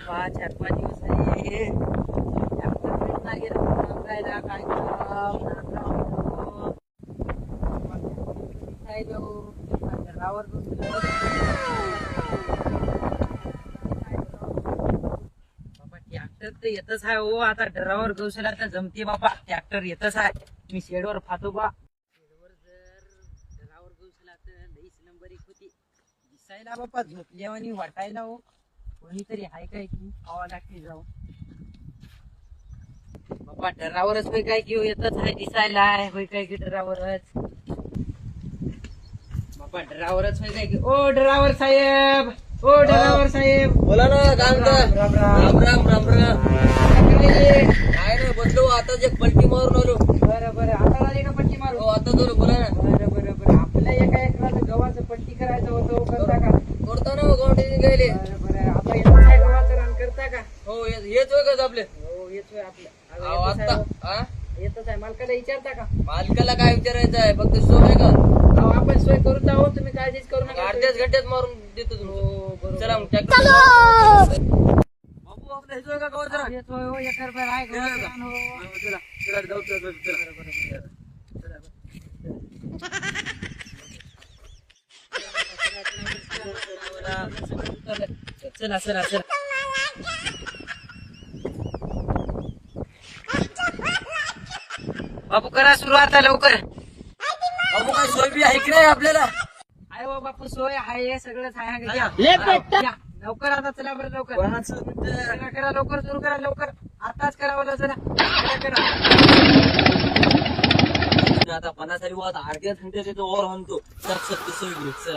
बाबा 4-5 दिवस झाले ट्रॅक्टर भेटला गेला नांगरायला काय करावं, नांगरावं काय देऊ घरावर बाबा ट्रॅक्टर तर येतच आहे हो. आता डरावर गौशाला तर जमते बाबा. ट्रॅक्टर येतच आहे. मी शेडवर फातो बा. शेडवर जर डरावर गौशाला तर लईच नंबर 1 होती. दिसायला बाबा झोपल्यावानी वाटायला हो. कोणीतरी आहे काय की आवा लागते जाऊ बाबा. डरावरच होय काय की येतच आहे. दिसायला आहे होय काय की डरावरच बाबा. डरावरच होय काय की. ओ डरावर साहेब, ओ डरावर साहेब बोला ना. काय म्हणता? राम राम राम राम राम राम. काय नाही बसलो आता जे पलटी मारून आलो. बरं बरं. आता आले का पट्टी मारू? हो आता झालो. बोला ना. बरं बरं बरं. आपल्या एका एकराचं गव्हाचं पट्टी करायचं होतं. करता का? करता ना गवंडी गेले. बरं बरं. आता येतच आहे गव्हाचं रान. करता का? हो हेच होय का आपले? हो येतोय आपलं. अहो, आता हा येतच आहे. मालकाला विचारता का? मालकाला काय विचारायचं आहे? फक्त सोय का? अहो आपण सोय करून आहोत. तुम्ही काळजीच करू नका. अर्ध्याच घंट्यात मारून देतो तुम्ही. हो बरोबर. चला मग ट्रॅक्टर. बाबू आपलं हेच होय का गवत जरा? येतोय हो. एकर भर आहे गव्हाचं रान हो. चला चला जाऊ चला चला. चला चला चला. बापू करा सुरू आता लवकर. बाबू काय सोय बी आहे की नाही आपल्याला? आहे हो बापू सोय आहे. सगळंच आहे. या. या. लवकर आता चला बरं लवकर. कोणाचं मित्र? करा करा लवकर सुरू करा लवकर. आताच करावं चला. करा करा. आता 50 साली अर्ध्याच घंट्यात येतो और म्हणतो. चल चल सोय घे. चला